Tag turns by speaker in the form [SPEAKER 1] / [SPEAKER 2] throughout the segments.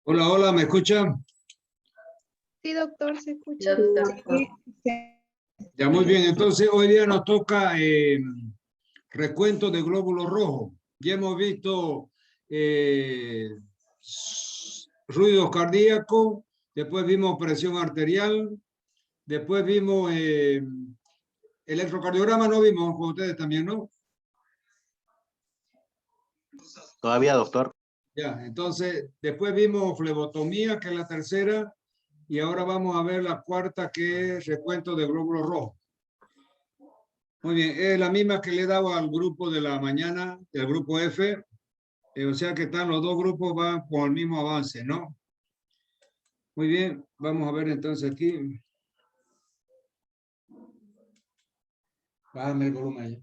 [SPEAKER 1] Hola, hola, ¿me escuchan?
[SPEAKER 2] Sí, doctor, se escucha.
[SPEAKER 1] Ya, muy bien. Entonces, hoy día nos toca recuento de glóbulos rojos. Ya hemos visto ruido cardíaco, después vimos presión arterial, después vimos electrocardiograma, no vimos con ustedes también, ¿no?
[SPEAKER 3] Todavía, doctor.
[SPEAKER 1] Ya, entonces, después vimos flebotomía, que es la tercera, y ahora vamos a ver la cuarta, que es recuento de glóbulos rojos. Muy bien, es la misma que le he dado al grupo de la mañana, del grupo F, o sea que están los dos grupos, van con el mismo avance, ¿no? Muy bien, vamos a ver entonces aquí. Bájame el volumen ahí.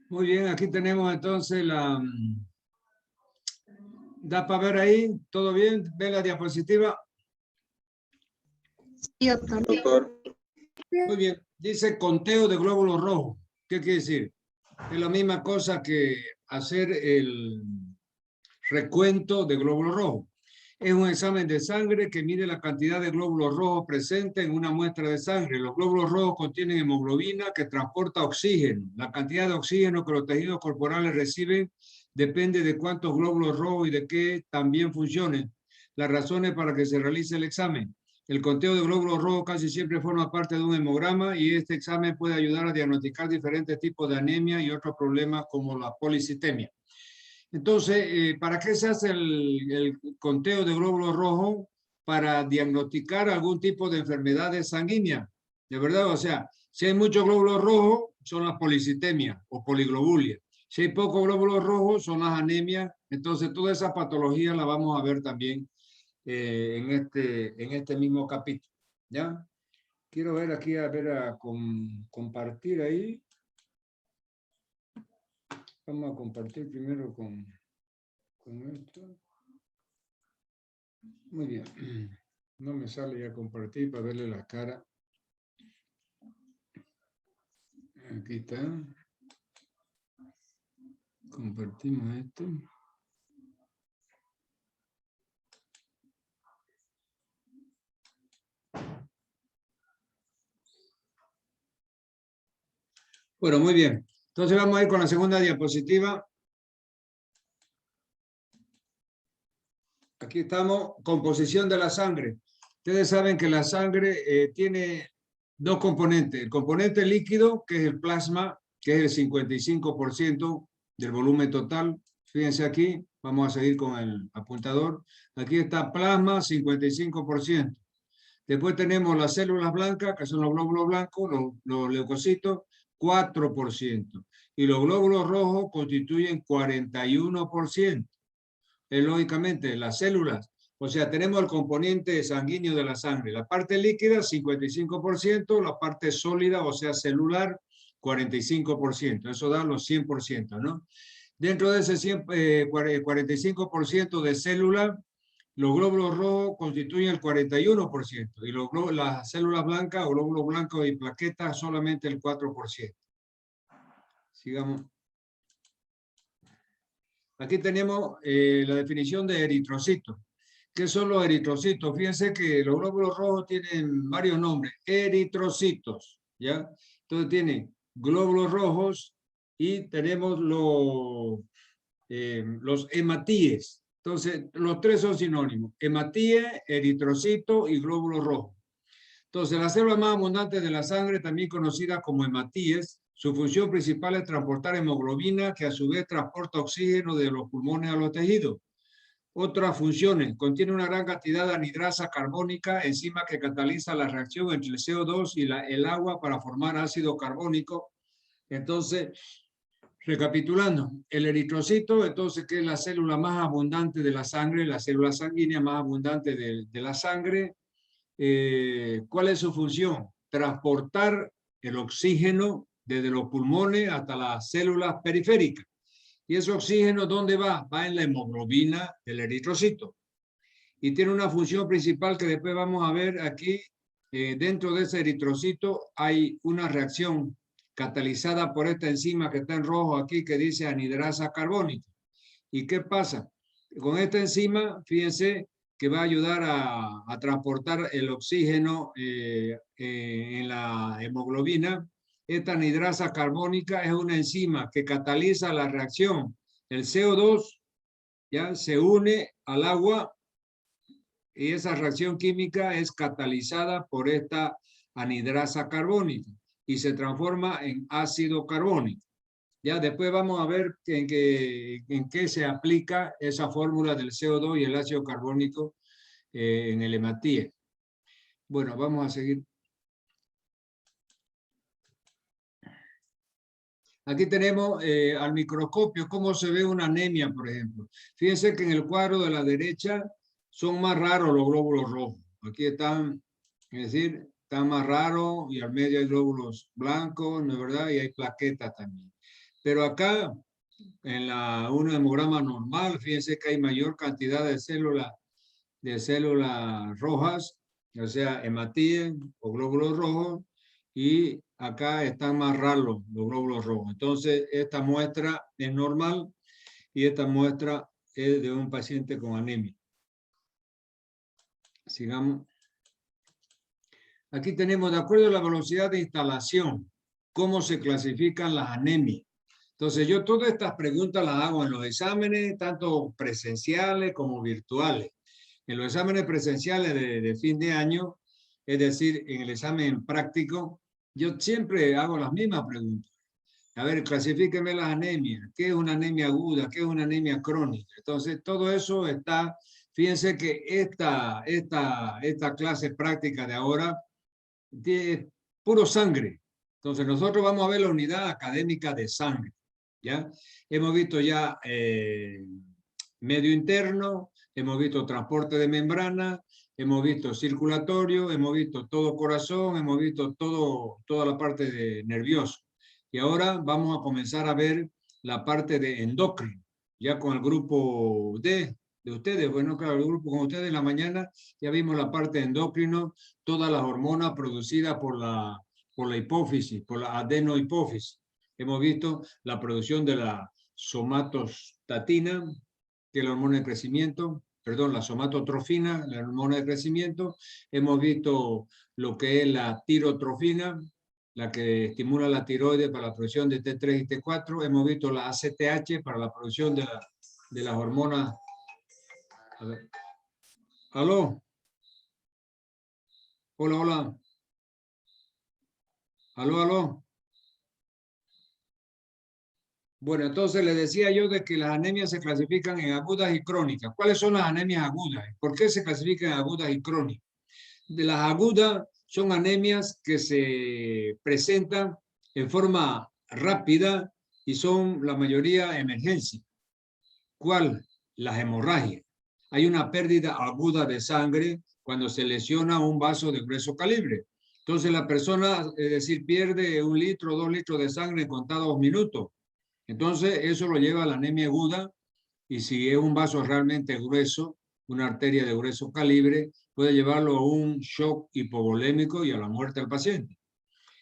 [SPEAKER 1] Muy bien, aquí tenemos entonces la... ¿Da para ver ahí? ¿Todo bien? ¿Ve la diapositiva?
[SPEAKER 2] Sí, doctor.
[SPEAKER 1] Muy bien, dice conteo de glóbulos rojos. ¿Qué quiere decir? Es la misma cosa que hacer el recuento de glóbulos rojos. Es un examen de sangre que mide la cantidad de glóbulos rojos presentes en una muestra de sangre. Los glóbulos rojos contienen hemoglobina que transporta oxígeno. La cantidad de oxígeno que los tejidos corporales reciben depende de cuántos glóbulos rojos y de qué también funcionen. Las razones para que se realice el examen. El conteo de glóbulos rojos casi siempre forma parte de un hemograma y este examen puede ayudar a diagnosticar diferentes tipos de anemia y otros problemas como la policitemia. Entonces, ¿para qué se hace el conteo de glóbulos rojos? Para diagnosticar algún tipo de enfermedades sanguíneas, ¿de verdad? O sea, si hay muchos glóbulos rojos, son las policitemias o poliglobulia. Si hay pocos glóbulos rojos, son las anemias. Entonces, toda esa patología la vamos a ver también en este mismo capítulo, ¿ya? Quiero ver aquí, compartir ahí. Vamos a compartir primero con esto. Muy bien. No me sale ya compartir para verle la cara. Aquí está. Compartimos esto. Bueno, muy bien. Entonces vamos a ir con la segunda diapositiva. Aquí estamos, composición de la sangre. Ustedes saben que la sangre tiene dos componentes. El componente líquido, que es el plasma, que es el 55% del volumen total. Fíjense aquí, vamos a seguir con el apuntador. Aquí está plasma, 55%. Después tenemos las células blancas, que son los glóbulos blancos, los leucocitos, 4%. Y los glóbulos rojos constituyen 41%. Lógicamente, las células, o sea, tenemos el componente sanguíneo de la sangre. La parte líquida, 55%, la parte sólida, o sea, celular, 45%. Eso da los 100%, ¿no? Dentro de ese 45% de células, los glóbulos rojos constituyen el 41% y las células blancas o glóbulos blancos y plaquetas solamente el 4%. Sigamos. Aquí tenemos la definición de eritrocitos. ¿Qué son los eritrocitos? Fíjense que los glóbulos rojos tienen varios nombres. Eritrocitos, ¿ya? Entonces tienen glóbulos rojos y tenemos los hematíes. Entonces, los tres son sinónimos. Hematíe, eritrocito y glóbulo rojo. Entonces, la célula más abundante de la sangre, también conocida como hematíes, su función principal es transportar hemoglobina, que a su vez transporta oxígeno de los pulmones a los tejidos. Otras funciones, contiene una gran cantidad de anhidrasa carbónica, enzima que cataliza la reacción entre el CO2 y el agua para formar ácido carbónico. Entonces, recapitulando, el eritrocito, entonces, que es la célula más abundante de la sangre, la célula sanguínea más abundante de la sangre. ¿Cuál es su función? Transportar el oxígeno desde los pulmones hasta las células periféricas. ¿Y ese oxígeno dónde va? Va en la hemoglobina del eritrocito. Y tiene una función principal que después vamos a ver aquí. Dentro de ese eritrocito hay una reacción catalizada por esta enzima que está en rojo aquí, que dice anhidrasa carbónica. ¿Y qué pasa? Con esta enzima, fíjense que va a ayudar a transportar el oxígeno en la hemoglobina. Esta anhidrasa carbónica es una enzima que cataliza la reacción. El CO2 ya se une al agua y esa reacción química es catalizada por esta anhidrasa carbónica y se transforma en ácido carbónico. Ya después vamos a ver en qué se aplica esa fórmula del CO2 y el ácido carbónico en el hematíe. Bueno, vamos a seguir. Aquí tenemos al microscopio cómo se ve una anemia, por ejemplo. Fíjense que en el cuadro de la derecha son más raros los glóbulos rojos. Aquí están, es decir, están más raros y al medio hay glóbulos blancos, ¿no es verdad? Y hay plaquetas también. Pero acá, en un hemograma normal, fíjense que hay mayor cantidad de células rojas, o sea, hematíes o glóbulos rojos, y acá están más raros los glóbulos rojos. Entonces, esta muestra es normal y esta muestra es de un paciente con anemia. Sigamos. Aquí tenemos, de acuerdo a la velocidad de instalación, cómo se clasifican las anemias. Entonces, yo todas estas preguntas las hago en los exámenes, tanto presenciales como virtuales. En los exámenes presenciales de fin de año, es decir, en el examen práctico, yo siempre hago las mismas preguntas. A ver, clasifíqueme las anemias. ¿Qué es una anemia aguda? ¿Qué es una anemia crónica? Entonces, todo eso está... Fíjense que esta clase práctica de ahora es puro sangre. Entonces, nosotros vamos a ver la unidad académica de sangre. ¿Ya? Hemos visto ya medio interno, hemos visto transporte de membrana, hemos visto circulatorio, hemos visto todo corazón, hemos visto toda la parte de nervioso. Y ahora vamos a comenzar a ver la parte de endocrino, ya con el grupo D de ustedes. Bueno, claro, el grupo con ustedes en la mañana ya vimos la parte de endocrino, todas las hormonas producidas por la hipófisis, por la adenohipófisis. Hemos visto la producción de la somatostatina, que es la hormona de crecimiento, perdón, la somatotrofina, la hormona de crecimiento. Hemos visto lo que es la tirotrofina, la que estimula la tiroides para la producción de T3 y T4. Hemos visto la ACTH para la producción de las hormonas. A ver. ¿Aló? Hola, hola. ¿Aló, aló? Bueno, entonces les decía yo de que las anemias se clasifican en agudas y crónicas. ¿Cuáles son las anemias agudas? ¿Por qué se clasifican en agudas y crónicas? De las agudas son anemias que se presentan en forma rápida y son la mayoría emergencia. ¿Cuál? Las hemorragias. Hay una pérdida aguda de sangre cuando se lesiona un vaso de grueso calibre. Entonces la persona, es decir, pierde 1 litro, 2 litros de sangre en contados minutos. Entonces, eso lo lleva a la anemia aguda, y si es un vaso realmente grueso, una arteria de grueso calibre, puede llevarlo a un shock hipovolémico y a la muerte del paciente.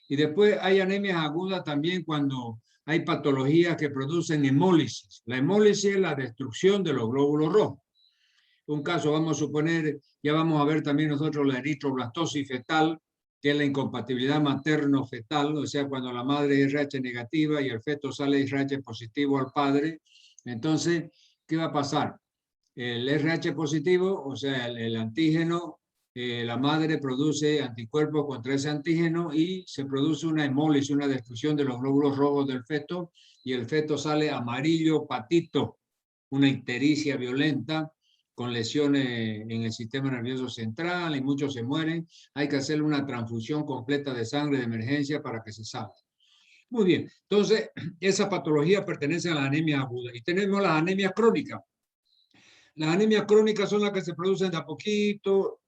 [SPEAKER 1] Y después hay anemias agudas también cuando hay patologías que producen hemólisis. La hemólisis es la destrucción de los glóbulos rojos. Un caso, vamos a suponer, ya vamos a ver también nosotros la eritroblastosis fetal, que es la incompatibilidad materno-fetal, o sea, cuando la madre es RH negativa y el feto sale RH positivo al padre. Entonces, ¿qué va a pasar? El RH positivo, o sea, el antígeno, la madre produce anticuerpos contra ese antígeno y se produce una hemólisis, una destrucción de los glóbulos rojos del feto, y el feto sale amarillo patito, una ictericia violenta, con lesiones en el sistema nervioso central, y muchos se mueren. Hay que hacerle una transfusión completa de sangre de emergencia para que se salve. Muy bien, entonces esa patología pertenece a la anemia aguda. Y tenemos las anemias crónicas. Las anemias crónicas son las que se producen de a poquito.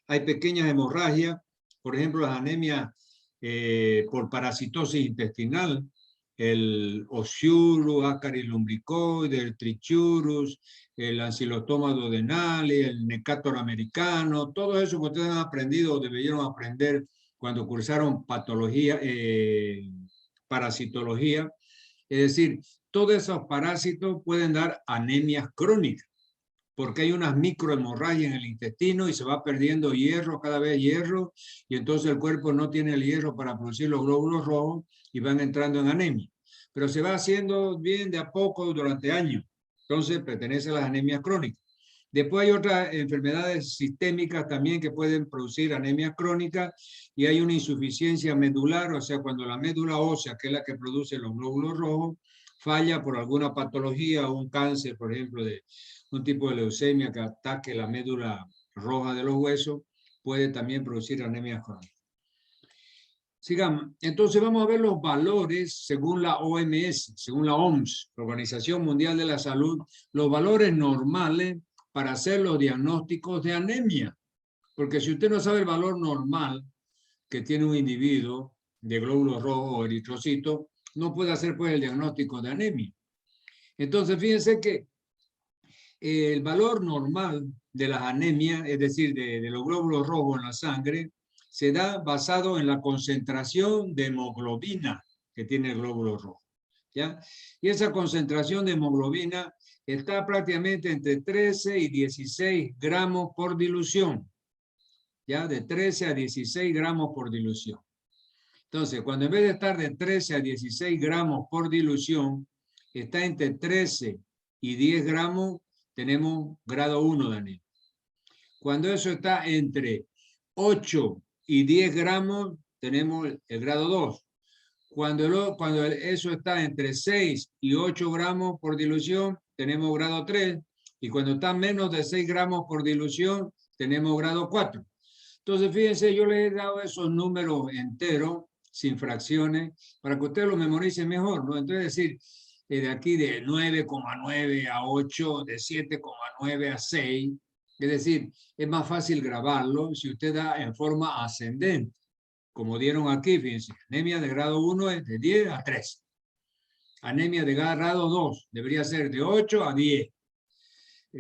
[SPEAKER 1] Hay pequeñas hemorragias, por ejemplo, las anemias por parasitosis intestinal, el Osciurus, Ascaris lumbricoides, el Trichurus, el Ancylostoma duodenale, el Necator americano, todo eso que ustedes han aprendido o debieron aprender cuando cursaron patología, parasitología. Es decir, todos esos parásitos pueden dar anemias crónicas, porque hay unas microhemorragias en el intestino y se va perdiendo hierro, cada vez hierro, y entonces el cuerpo no tiene el hierro para producir los glóbulos rojos y van entrando en anemia. Pero se va haciendo bien de a poco durante años. Entonces pertenece a las anemias crónicas. Después hay otras enfermedades sistémicas también que pueden producir anemias crónicas y hay una insuficiencia medular, o sea, cuando la médula ósea, que es la que produce los glóbulos rojos, falla por alguna patología o un cáncer, por ejemplo, de un tipo de leucemia que ataque la médula roja de los huesos, puede también producir anemia crónica. Sigamos. Entonces vamos a ver los valores según la OMS, según la OMS, la Organización Mundial de la Salud, los valores normales para hacer los diagnósticos de anemia. Porque si usted no sabe el valor normal que tiene un individuo de glóbulos rojos o eritrocitos, no puede hacer pues el diagnóstico de anemia. Entonces fíjense que el valor normal de las anemias, es decir, de los glóbulos rojos en la sangre, se da basado en la concentración de hemoglobina que tiene el glóbulo rojo, ¿ya? Y esa concentración de hemoglobina está prácticamente entre 13 y 16 gramos por dilución, ¿ya? De 13 a 16 gramos por dilución. Entonces, cuando en vez de estar de 13 a 16 gramos por dilución, está entre 13 y 10 gramos, tenemos grado 1 de anemia. Cuando eso está entre 8 y 10 gramos, tenemos el grado 2. Cuando eso está entre 6 y 8 gramos por dilución, tenemos grado 3. Y cuando está menos de 6 gramos por dilución, tenemos grado 4. Entonces, fíjense, yo les he dado esos números enteros, sin fracciones, para que ustedes lo memoricen mejor, ¿no? Entonces, decir, de aquí de 9,9 a 8, de 7,9 a 6, es decir, es más fácil grabarlo si usted da en forma ascendente, como dieron aquí, fíjense, anemia de grado 1 es de 10 a 13. Anemia de grado 2 debería ser de 8 a 10.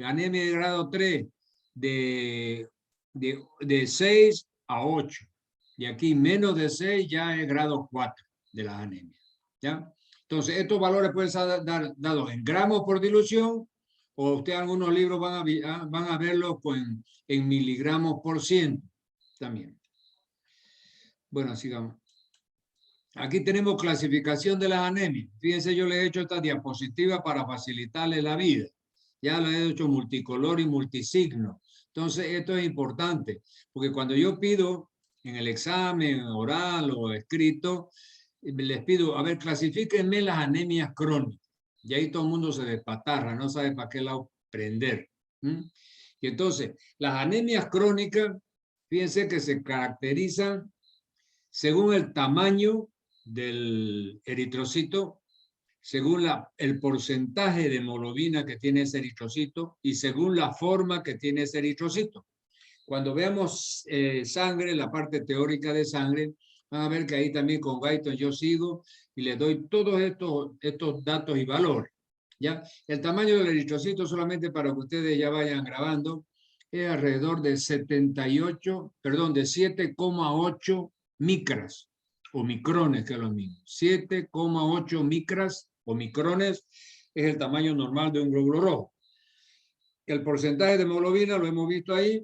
[SPEAKER 1] Anemia de grado 3 de 6 a 8. Y aquí menos de 6 ya es grado 4 de las anemias, ¿ya? Entonces, estos valores pueden ser dados en gramos por dilución, o usted en algunos libros van a verlo en miligramos por ciento también. Bueno, sigamos. Aquí tenemos clasificación de las anemias. Fíjense, yo les he hecho esta diapositiva para facilitarle la vida. Ya lo he hecho multicolor y multisigno. Entonces, esto es importante, porque cuando yo pido en el examen oral o escrito, les pido, a ver, clasifíquenme las anemias crónicas. Y ahí todo el mundo se despatarra, no sabe para qué lado prender. Y entonces, las anemias crónicas, fíjense que se caracterizan según el tamaño del eritrocito, según el porcentaje de hemoglobina que tiene ese eritrocito y según la forma que tiene ese eritrocito. Cuando veamos sangre, la parte teórica de sangre, van a ver que ahí también con Guyton yo sigo y les doy todos estos datos y valores. ¿Ya? El tamaño del eritrocito, solamente para que ustedes ya vayan grabando, es alrededor de 7,8 micras o micrones, que es lo mismo. 7,8 micras o micrones es el tamaño normal de un glóbulo rojo. El porcentaje de hemoglobina, lo hemos visto ahí,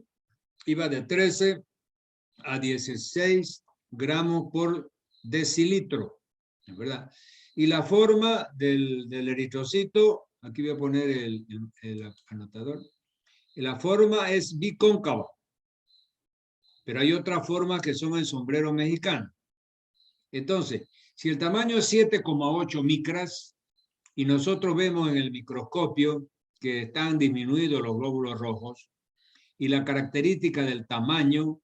[SPEAKER 1] iba de 13 a 16 gramos por decilitro, ¿verdad? Y la forma del eritrocito, aquí voy a poner el anotador, la forma es bicóncava, pero hay otras formas que son el sombrero mexicano. Entonces, si el tamaño es 7,8 micras y nosotros vemos en el microscopio que están disminuidos los glóbulos rojos y la característica del tamaño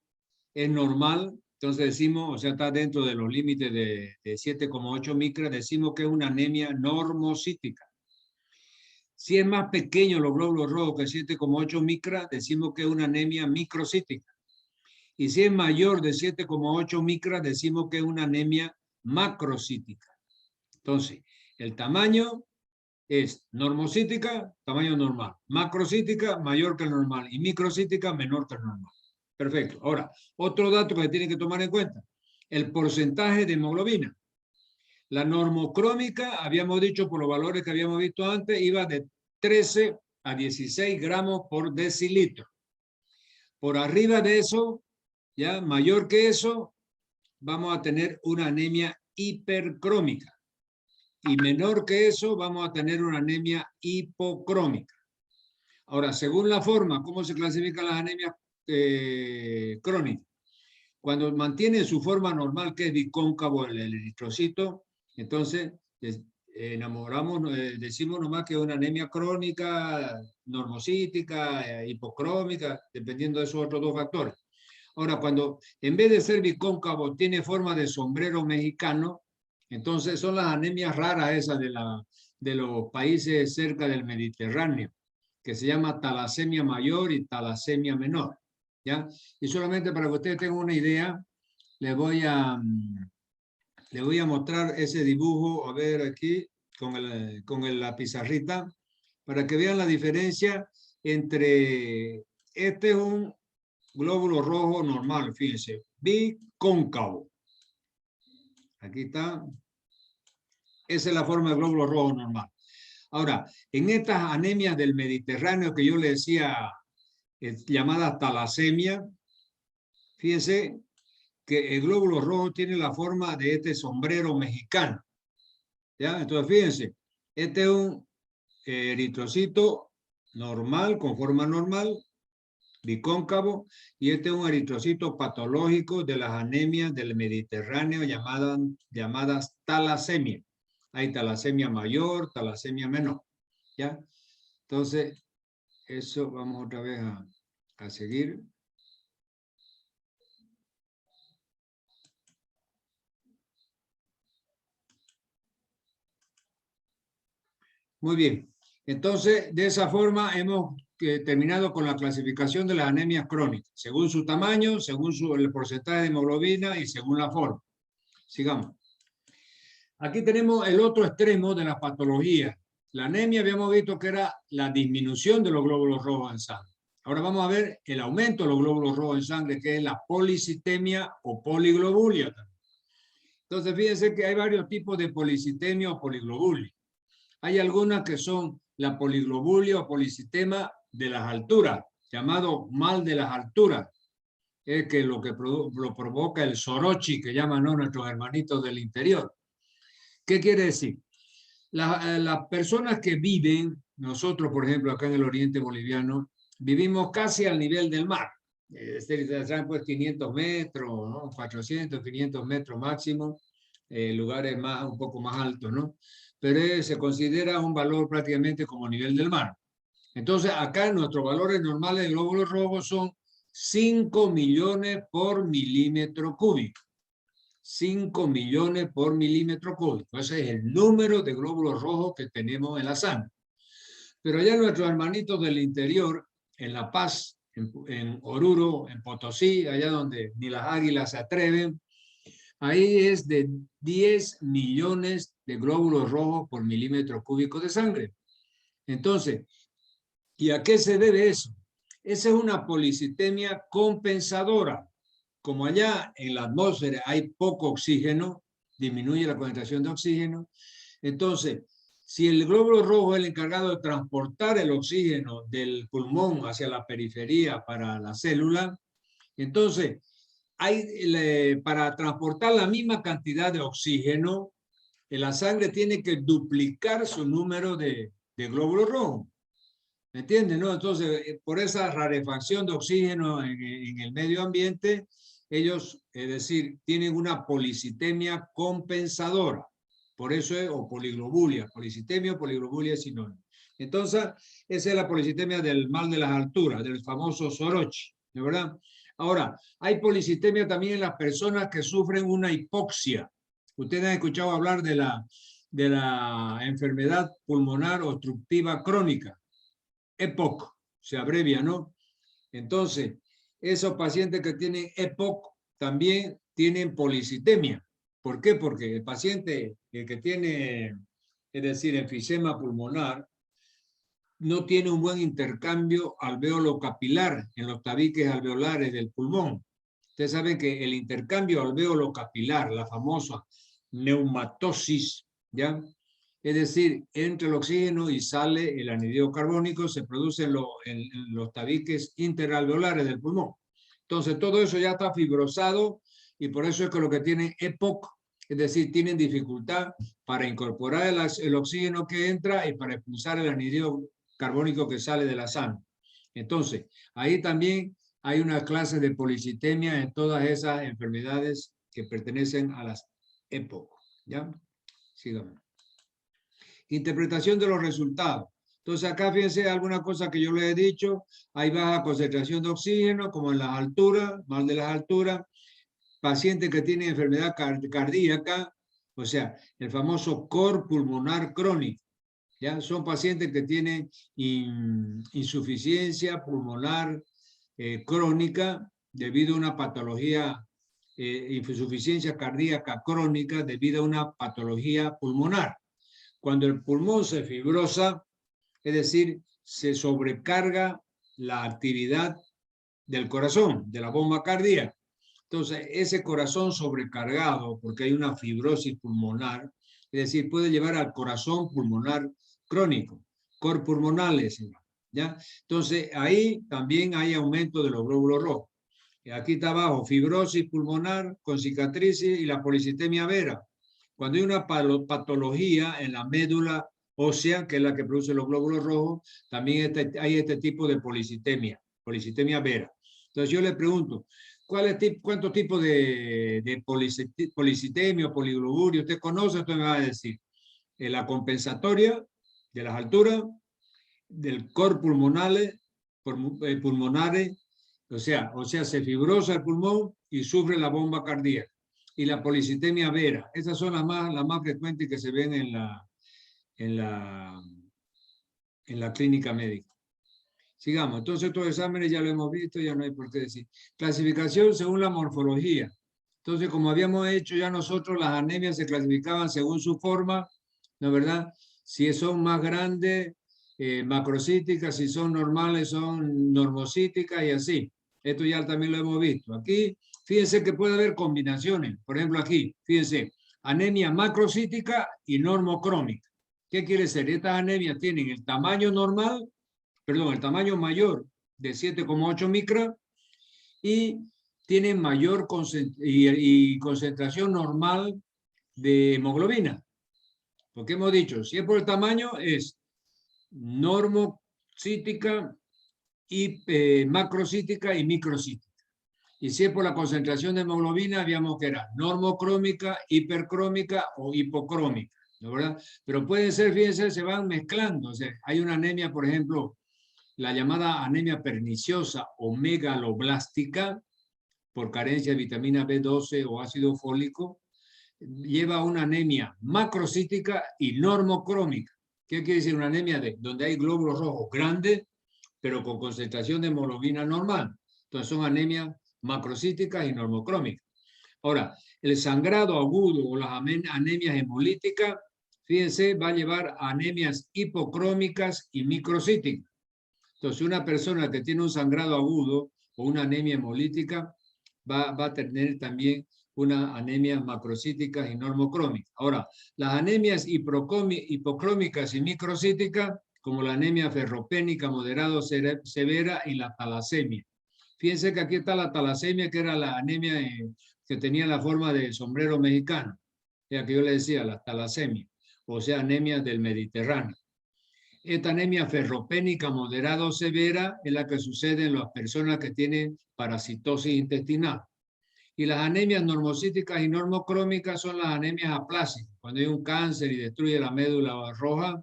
[SPEAKER 1] es normal, entonces decimos, o sea, está dentro de los límites de 7,8 micras, decimos que es una anemia normocítica. Si es más pequeño los glóbulos rojos que 7,8 micras, decimos que es una anemia microcítica. Y si es mayor de 7,8 micras, decimos que es una anemia macrocítica. Entonces, el tamaño es normocítica, tamaño normal. Macrocítica, mayor que el normal. Y microcítica, menor que el normal. Perfecto. Ahora, otro dato que tienen que tomar en cuenta. El porcentaje de hemoglobina. La normocrómica, habíamos dicho por los valores que habíamos visto antes, iba de 13 a 16 gramos por decilitro. Por arriba de eso, ya mayor que eso, vamos a tener una anemia hipercrómica. Y menor que eso, vamos a tener una anemia hipocrómica. Ahora, según la forma, ¿cómo se clasifican las anemias crónicas? Cuando mantiene su forma normal, que es bicóncavo el eritrocito, entonces decimos nomás que es una anemia crónica, normocítica, hipocrómica, dependiendo de esos otros dos factores. Ahora, cuando en vez de ser bicóncavo tiene forma de sombrero mexicano, entonces son las anemias raras esas de los países cerca del Mediterráneo, que se llama talasemia mayor y talasemia menor, ¿ya? Y solamente para que ustedes tengan una idea, les voy a mostrar ese dibujo, a ver aquí, con la pizarrita, para que vean la diferencia entre, este es un glóbulo rojo normal, fíjense, bicóncavo. Aquí está. Esa es la forma del glóbulo rojo normal. Ahora, en estas anemias del Mediterráneo que yo le decía, llamadas talasemia, fíjense que el glóbulo rojo tiene la forma de este sombrero mexicano. ¿Ya? Entonces, fíjense, este es un eritrocito normal, con forma normal, bicóncavo, y este es un eritrocito patológico de las anemias del Mediterráneo llamadas talasemia. Hay talasemia mayor, talasemia menor, ¿ya? Entonces, eso vamos otra vez a seguir. Muy bien. Entonces, de esa forma hemos terminado con la clasificación de las anemias crónicas, según su tamaño, según el porcentaje de hemoglobina y según la forma. Sigamos. Aquí tenemos el otro extremo de la patología. La anemia habíamos visto que era la disminución de los glóbulos rojos en sangre. Ahora vamos a ver el aumento de los glóbulos rojos en sangre, que es la policitemia o poliglobulia. Entonces, fíjense que hay varios tipos de policitemia o poliglobulia. Hay algunas que son la poliglobulia o policitema de las alturas, llamado mal de las alturas. Es que lo provoca el sorochi, que llaman, ¿no?, nuestros hermanitos del interior. ¿Qué quiere decir? Las personas que viven, nosotros por ejemplo acá en el oriente boliviano, vivimos casi al nivel del mar. Es decir, pues 500 metros, ¿no? 400, 500 metros máximo, lugares un poco más altos, ¿no? Pero se considera un valor prácticamente como nivel del mar. Entonces acá nuestros valores normales de glóbulos rojos son 5 millones por milímetro cúbico. 5 millones por milímetro cúbico. Ese es el número de glóbulos rojos que tenemos en la sangre. Pero ya nuestros hermanitos del interior, en La Paz, en Oruro, en Potosí, allá donde ni las águilas se atreven, ahí es de 10 millones de glóbulos rojos por milímetro cúbico de sangre. Entonces, ¿y a qué se debe eso? Esa es una policitemia compensadora. Como allá en la atmósfera hay poco oxígeno, disminuye la concentración de oxígeno, entonces, si el glóbulo rojo es el encargado de transportar el oxígeno del pulmón hacia la periferia para la célula, entonces, para transportar la misma cantidad de oxígeno, la sangre tiene que duplicar su número de glóbulos rojos. ¿Me entienden? ¿No? Entonces, por esa rarefacción de oxígeno en el medio ambiente, ellos, es decir, tienen una policitemia compensadora. Por eso es, o poliglobulia. Policitemia o poliglobulia es sinónimo. Entonces, esa es la policitemia del mal de las alturas, del famoso sorochi, ¿de verdad? Ahora, hay policitemia también en las personas que sufren una hipoxia. Ustedes han escuchado hablar de la enfermedad pulmonar obstructiva crónica. EPOC, se abrevia, ¿no? Entonces, Esos pacientes que tienen EPOC también tienen policitemia. ¿Por qué? Porque el paciente que tiene, es decir, enfisema pulmonar, no tiene un buen intercambio alveolo-capilar en los tabiques alveolares del pulmón. Ustedes saben que el intercambio alveolo-capilar, la famosa neumatosis, ¿ya? Es decir, entra el oxígeno y sale el anhídrido carbónico, se produce en los tabiques interalveolares del pulmón. Entonces, todo eso ya está fibrosado y por eso es que lo que tienen EPOC, es decir, tienen dificultad para incorporar el oxígeno que entra y para expulsar el anhídrido carbónico que sale de la sangre. Entonces, ahí también hay una clase de policitemia en todas esas enfermedades que pertenecen a las EPOC. ¿Ya? Sigamos. Interpretación de los resultados. Entonces acá fíjense alguna cosa que yo les he dicho, hay baja concentración de oxígeno, como en las alturas, mal de las alturas, pacientes que tienen enfermedad cardíaca, o sea, el famoso cor pulmonar crónico, ¿ya? Son pacientes que tienen insuficiencia pulmonar crónica debido a una patología, insuficiencia cardíaca crónica debido a una patología pulmonar. Cuando el pulmón se fibrosa, es decir, se sobrecarga la actividad del corazón, de la bomba cardíaca. Entonces, ese corazón sobrecargado, porque hay una fibrosis pulmonar, es decir, puede llevar al corazón pulmonar crónico, cor pulmonales, ¿ya? Entonces, ahí también hay aumento de los glóbulos rojos. Aquí está abajo, fibrosis pulmonar con cicatrices y la policitemia vera. Cuando hay una patología en la médula ósea, que es la que produce los glóbulos rojos, también hay este tipo de policitemia vera. Entonces yo le pregunto, ¿cuántos tipos de policitemia o poligloburia usted conoce? Usted me va a decir, la compensatoria de las alturas, del cor pulmonales, o sea, se fibrosa el pulmón y sufre la bomba cardíaca. Y la policitemia vera. Esas son las más frecuentes que se ven en la clínica médica. Sigamos. Entonces, estos exámenes ya lo hemos visto, ya no hay por qué decir. Clasificación según la morfología. Entonces, como habíamos hecho ya nosotros, las anemias se clasificaban según su forma, ¿no es verdad? Si son más grandes, macrocíticas, si son normales, son normocíticas y así. Esto ya también lo hemos visto. Aquí, fíjense que puede haber combinaciones. Por ejemplo, aquí, fíjense, anemia macrocítica y normocrómica. ¿Qué quiere decir? Estas anemias tienen el tamaño normal, perdón, el tamaño mayor de 7,8 micras y tienen mayor concentración normal de hemoglobina. Porque hemos dicho, si es por el tamaño, es normocítica, y macrocítica y microcítica. Y si es por la concentración de hemoglobina, habíamos que era normocrómica, hipercrómica o hipocrómica, ¿no verdad? Pero pueden ser, fíjense, se van mezclando. O sea, hay una anemia, por ejemplo, la llamada anemia perniciosa o megaloblástica, por carencia de vitamina B12 o ácido fólico, lleva una anemia macrocítica y normocrómica. ¿Qué quiere decir una anemia donde hay glóbulos rojos grandes, pero con concentración de hemoglobina normal? Entonces son anemias macrocíticas y normocrómicas. Ahora, el sangrado agudo o las anemias hemolíticas, fíjense, va a llevar a anemias hipocrómicas y microcíticas. Entonces, una persona que tiene un sangrado agudo o una anemia hemolítica va a tener también una anemia macrocítica y normocrómica. Ahora, las anemias hipocrómicas y microcíticas, como la anemia ferropénica moderado severa y la talasemia. Fíjense que aquí está la talasemia, que era la anemia que tenía la forma de sombrero mexicano, ya que yo le decía, la talasemia, o sea, anemia del Mediterráneo. Esta anemia ferropénica moderada o severa es la que sucede en las personas que tienen parasitosis intestinal. Y las anemias normocíticas y normocrómicas son las anemias aplásicas. Cuando hay un cáncer y destruye la médula roja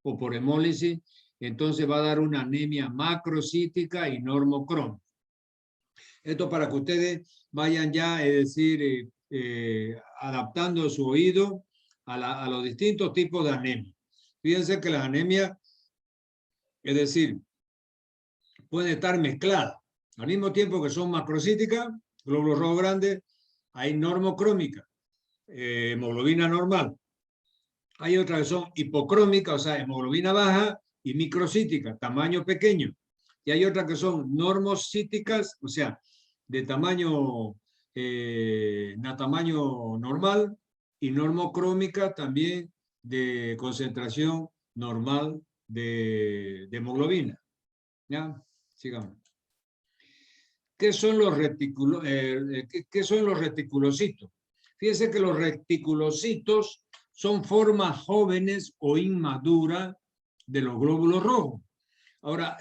[SPEAKER 1] o por hemólisis, entonces va a dar una anemia macrocítica y normocrómica. Esto para que ustedes vayan ya, es decir, adaptando su oído a los distintos tipos de anemia. Fíjense que las anemias, es decir, pueden estar mezcladas. Al mismo tiempo que son macrocíticas, glóbulos rojos grandes, hay normocrómica, hemoglobina normal. Hay otras que son hipocrómicas, o sea, hemoglobina baja, y microcítica, tamaño pequeño. Y hay otras que son normocíticas, o sea, de tamaño normal, y normocrómica también de concentración normal de hemoglobina. ¿Ya? Sigamos. ¿Qué son los qué son los reticulocitos? Fíjense que los reticulocitos son formas jóvenes o inmaduras de los glóbulos rojos. Ahora,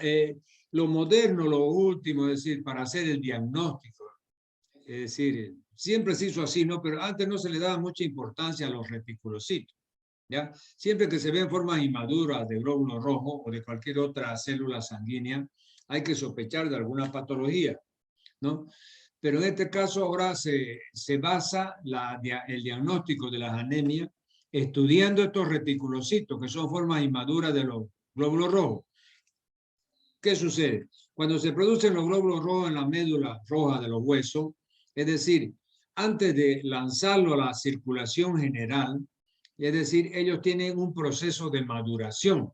[SPEAKER 1] lo moderno, lo último, es decir, para hacer el diagnóstico, es decir, siempre se hizo así, ¿no? Pero antes no se le daba mucha importancia a los reticulocitos, ¿ya? Siempre que se ven formas inmaduras de glóbulos rojos o de cualquier otra célula sanguínea, hay que sospechar de alguna patología, ¿no? Pero en este caso ahora se basa el diagnóstico de las anemias estudiando estos reticulocitos, que son formas inmaduras de los glóbulos rojos. ¿Qué sucede? Cuando se producen los glóbulos rojos en la médula roja de los huesos, es decir, antes de lanzarlo a la circulación general, es decir, ellos tienen un proceso de maduración,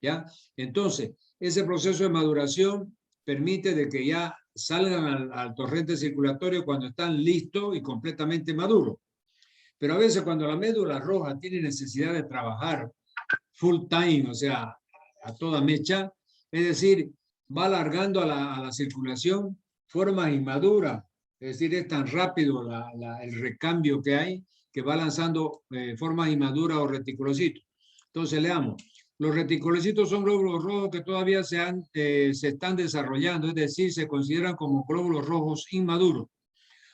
[SPEAKER 1] ¿ya? Entonces, ese proceso de maduración permite de que ya salgan al torrente circulatorio cuando están listos y completamente maduros. Pero a veces cuando la médula roja tiene necesidad de trabajar full time, o sea, a toda mecha, es decir, va alargando a la circulación formas inmaduras, es decir, es tan rápido el recambio que hay que va lanzando formas inmaduras o reticulocitos. Entonces, leamos. Los reticulocitos son glóbulos rojos que todavía se están desarrollando, es decir, se consideran como glóbulos rojos inmaduros.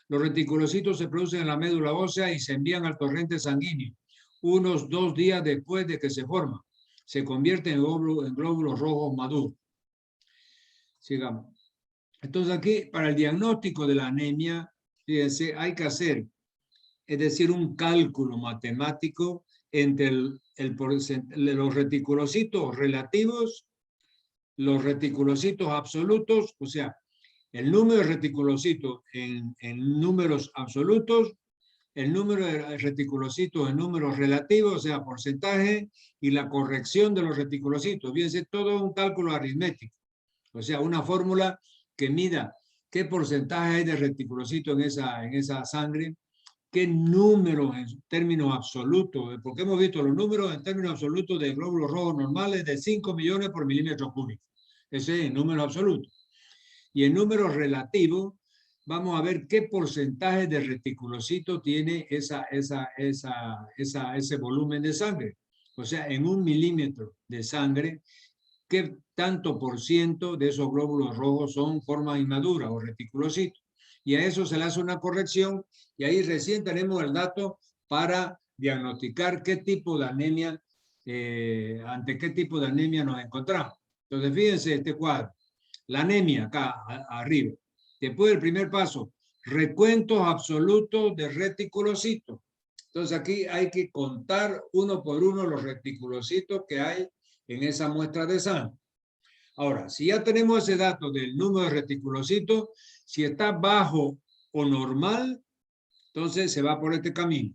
[SPEAKER 1] Los reticulocitos se producen en la médula ósea y se envían al torrente sanguíneo unos 2 días después de que se forman. Se convierten en glóbulos rojos maduros. Sigamos. Entonces aquí, para el diagnóstico de la anemia, fíjense, hay que hacer, es decir, un cálculo matemático entre los reticulocitos relativos, los reticulocitos absolutos, o sea, el número de reticulocitos en números absolutos, el número de reticulocitos en números relativos, o sea, porcentaje, y la corrección de los reticulocitos. Fíjense, todo un cálculo aritmético, o sea, una fórmula que mida qué porcentaje hay de reticulocitos en esa sangre, qué números en términos absolutos, porque hemos visto los números en términos absolutos de glóbulos rojos normales de 5 millones por milímetro cúbico. Ese es el número absoluto. Y en números relativos, vamos a ver qué porcentaje de reticulocito tiene ese volumen de sangre. O sea, en 1 milímetro de sangre, ¿qué tanto por ciento de esos glóbulos rojos son formas inmaduras o reticulocitos? Y a eso se le hace una corrección y ahí recién tenemos el dato para diagnosticar qué tipo de anemia, ante qué tipo de anemia nos encontramos. Entonces, fíjense este cuadro. La anemia acá arriba. Después del primer paso, recuentos absolutos de reticulocitos. Entonces aquí hay que contar uno por uno los reticulocitos que hay en esa muestra de sangre. Ahora, si ya tenemos ese dato del número de reticulocitos, si está bajo o normal, entonces se va por este camino.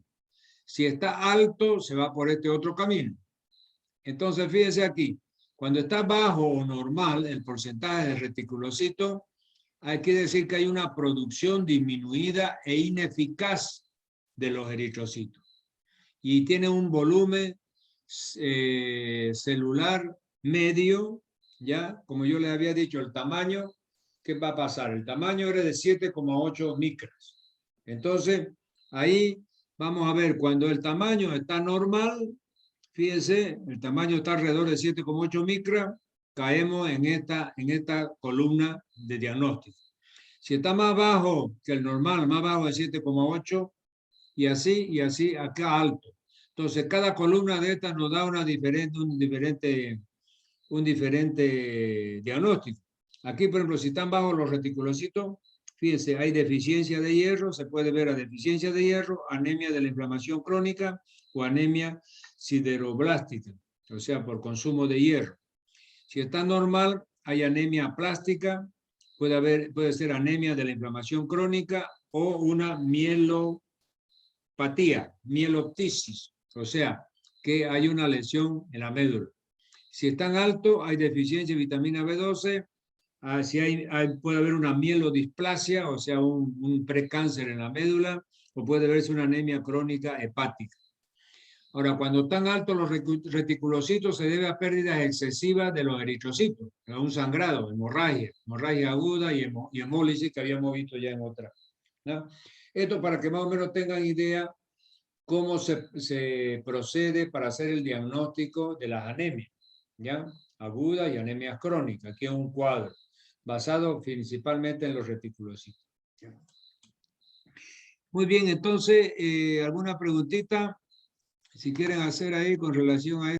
[SPEAKER 1] Si está alto, se va por este otro camino. Entonces, fíjense aquí, cuando está bajo o normal el porcentaje de reticulocitos, hay que decir que hay una producción disminuida e ineficaz de los eritrocitos. Y tiene un volumen celular medio, ya, como yo les había dicho, el tamaño, ¿qué va a pasar? El tamaño era de 7,8 micras. Entonces, ahí vamos a ver, cuando el tamaño está normal, fíjense, el tamaño está alrededor de 7,8 micras, caemos en esta columna de diagnóstico. Si está más bajo que el normal, más bajo de 7,8, y así, acá alto. Entonces, cada columna de estas nos da un diferente diagnóstico. Aquí, por ejemplo, si están bajos los reticulocitos, fíjense, hay deficiencia de hierro, se puede ver a deficiencia de hierro, anemia de la inflamación crónica o anemia sideroblástica, o sea, por consumo de hierro. Si está normal, hay anemia plástica puede ser anemia de la inflamación crónica o una mielopatía, mieloptisis, o sea, que hay una lesión en la médula. Si están altos, hay deficiencia de vitamina B12. Si puede haber una mielodisplasia, o sea, un precáncer en la médula, o puede verse una anemia crónica hepática. Ahora, cuando están altos los reticulocitos, se debe a pérdidas excesivas de los eritrocitos, a un sangrado, hemorragia aguda y hemólisis que habíamos visto ya en otra, ¿no? Esto para que más o menos tengan idea cómo se procede para hacer el diagnóstico de las anemias, ¿ya? Agudas y anemias crónicas. Aquí es un cuadro basado principalmente en los reticulocitos. Muy bien, entonces, ¿alguna preguntita? Si quieren hacer ahí con relación a